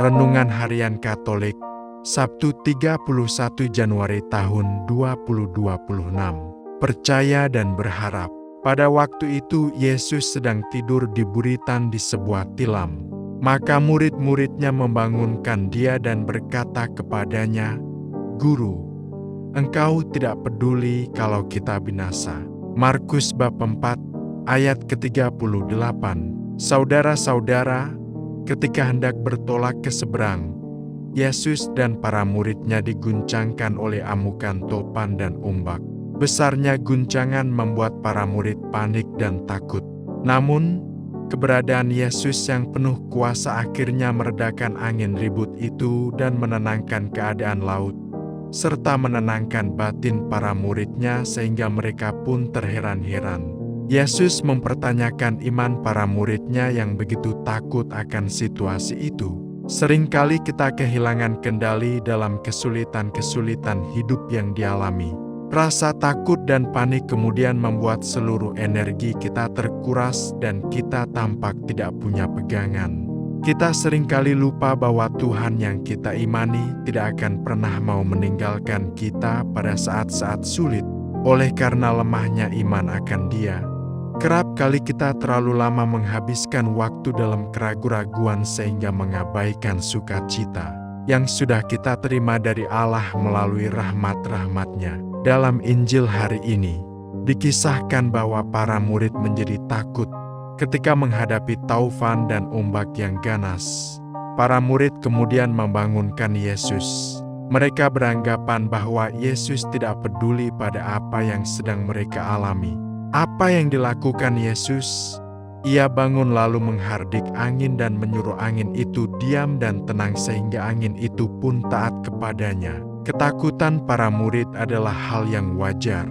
Renungan Harian Katolik, Sabtu 31 Januari tahun 2026. Percaya dan berharap. Pada waktu itu Yesus sedang tidur di buritan di sebuah tilam. Maka murid-muridnya membangunkan dia dan berkata kepadanya, "Guru, Engkau tidak peduli kalau kita binasa." Markus bab 4 ayat ke-38. Saudara-saudara, ketika hendak bertolak ke seberang, Yesus dan para muridnya diguncangkan oleh amukan topan dan ombak. Besarnya guncangan membuat para murid panik dan takut. Namun, keberadaan Yesus yang penuh kuasa akhirnya meredakan angin ribut itu dan menenangkan keadaan laut, serta menenangkan batin para muridnya sehingga mereka pun terheran-heran. Yesus mempertanyakan iman para muridnya yang begitu takut akan situasi itu. Seringkali kita kehilangan kendali dalam kesulitan-kesulitan hidup yang dialami. Rasa takut dan panik kemudian membuat seluruh energi kita terkuras dan kita tampak tidak punya pegangan. Kita seringkali lupa bahwa Tuhan yang kita imani tidak akan pernah mau meninggalkan kita pada saat-saat sulit. Oleh karena lemahnya iman akan Dia, kerap kali kita terlalu lama menghabiskan waktu dalam keraguan-raguan sehingga mengabaikan sukacita yang sudah kita terima dari Allah melalui rahmat-rahmat-Nya. Dalam Injil hari ini, dikisahkan bahwa para murid menjadi takut ketika menghadapi taufan dan ombak yang ganas. Para murid kemudian membangunkan Yesus. Mereka beranggapan bahwa Yesus tidak peduli pada apa yang sedang mereka alami. Apa yang dilakukan Yesus? Ia bangun lalu menghardik angin dan menyuruh angin itu diam dan tenang sehingga angin itu pun taat kepadanya. Ketakutan para murid adalah hal yang wajar.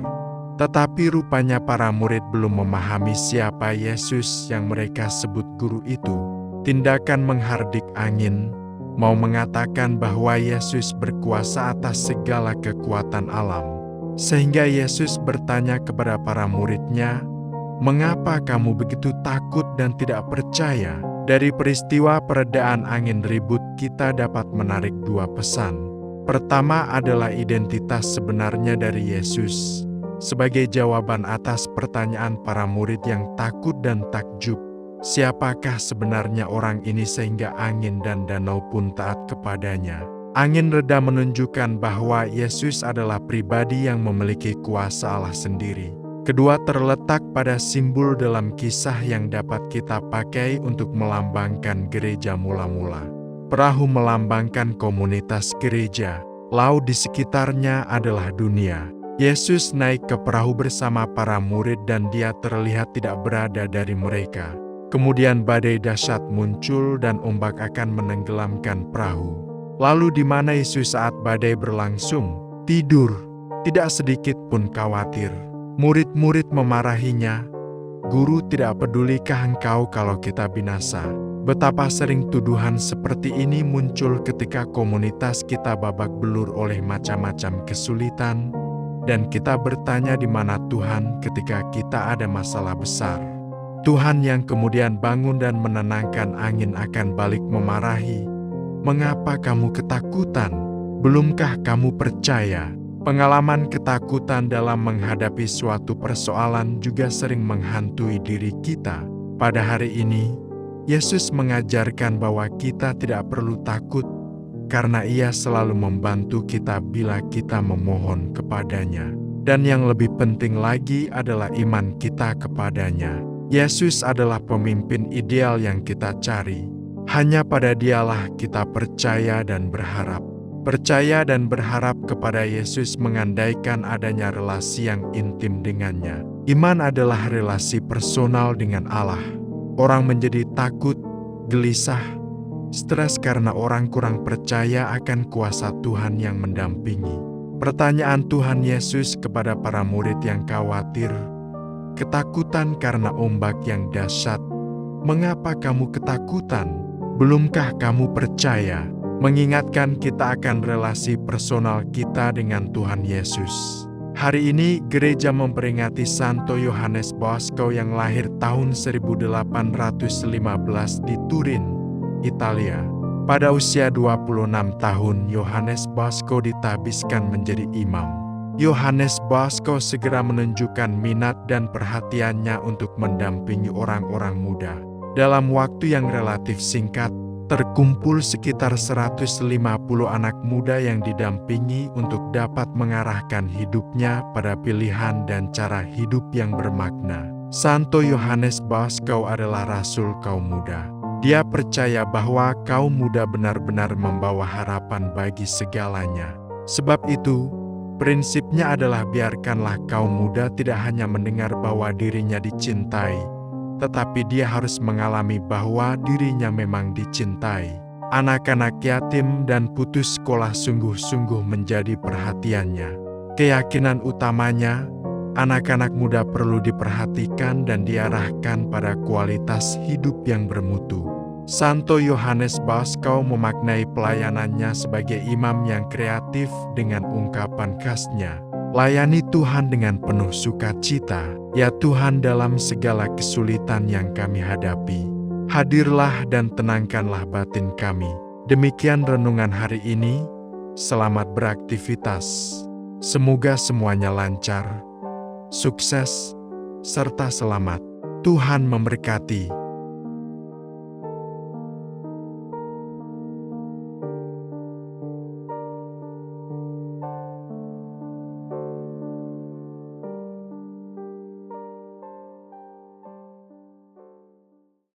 Tetapi rupanya para murid belum memahami siapa Yesus yang mereka sebut guru itu. Tindakan menghardik angin mau mengatakan bahwa Yesus berkuasa atas segala kekuatan alam. Sehingga Yesus bertanya kepada para muridnya, "Mengapa kamu begitu takut dan tidak percaya?" Dari peristiwa peredaan angin ribut kita dapat menarik dua pesan. Pertama adalah identitas sebenarnya dari Yesus sebagai jawaban atas pertanyaan para murid yang takut dan takjub. Siapakah sebenarnya orang ini sehingga angin dan danau pun taat kepadanya? Angin reda menunjukkan bahwa Yesus adalah pribadi yang memiliki kuasa Allah sendiri. Kedua terletak pada simbol dalam kisah yang dapat kita pakai untuk melambangkan gereja mula-mula. Perahu melambangkan komunitas gereja, laut di sekitarnya adalah dunia. Yesus naik ke perahu bersama para murid dan Dia terlihat tidak berada dari mereka. Kemudian badai dahsyat muncul dan ombak akan menenggelamkan perahu. Lalu di mana Yesus saat badai berlangsung? Tidur, tidak sedikit pun khawatir. Murid-murid memarahinya, "Guru, tidak pedulikah engkau kalau kita binasa?" Betapa sering tuduhan seperti ini muncul ketika komunitas kita babak belur oleh macam-macam kesulitan, dan kita bertanya di mana Tuhan ketika kita ada masalah besar. Tuhan yang kemudian bangun dan menenangkan angin akan balik memarahi, "Mengapa kamu ketakutan? Belumkah kamu percaya?" Pengalaman ketakutan dalam menghadapi suatu persoalan juga sering menghantui diri kita. Pada hari ini, Yesus mengajarkan bahwa kita tidak perlu takut karena Ia selalu membantu kita bila kita memohon kepadanya. Dan yang lebih penting lagi adalah iman kita kepadanya. Yesus adalah pemimpin ideal yang kita cari. Hanya pada Dialah kita percaya dan berharap. Percaya dan berharap kepada Yesus mengandaikan adanya relasi yang intim dengannya. Iman adalah relasi personal dengan Allah. Orang menjadi takut, gelisah, stres karena orang kurang percaya akan kuasa Tuhan yang mendampingi. Pertanyaan Tuhan Yesus kepada para murid yang khawatir, ketakutan karena ombak yang dahsyat, "Mengapa kamu ketakutan? Belumkah kamu percaya?" Mengingatkan kita akan relasi personal kita dengan Tuhan Yesus. Hari ini gereja memperingati Santo Yohanes Bosco yang lahir tahun 1815 di Turin, Italia. Pada usia 26 tahun, Yohanes Bosco ditabiskan menjadi imam. Yohanes Bosco segera menunjukkan minat dan perhatiannya untuk mendampingi orang-orang muda. Dalam waktu yang relatif singkat, terkumpul sekitar 150 anak muda yang didampingi untuk dapat mengarahkan hidupnya pada pilihan dan cara hidup yang bermakna. Santo Yohanes Bosco adalah rasul kaum muda. Dia percaya bahwa kaum muda benar-benar membawa harapan bagi segalanya. Sebab itu, prinsipnya adalah biarkanlah kaum muda tidak hanya mendengar bahwa dirinya dicintai, tetapi dia harus mengalami bahwa dirinya memang dicintai. Anak-anak yatim dan putus sekolah sungguh-sungguh menjadi perhatiannya. Keyakinan utamanya, anak-anak muda perlu diperhatikan dan diarahkan pada kualitas hidup yang bermutu. Santo Yohanes Bosco memaknai pelayanannya sebagai imam yang kreatif dengan ungkapan khasnya. Layani Tuhan dengan penuh sukacita, ya Tuhan, dalam segala kesulitan yang kami hadapi. Hadirlah dan tenangkanlah batin kami. Demikian renungan hari ini. Selamat beraktivitas. Semoga semuanya lancar, sukses, serta selamat. Tuhan memberkati.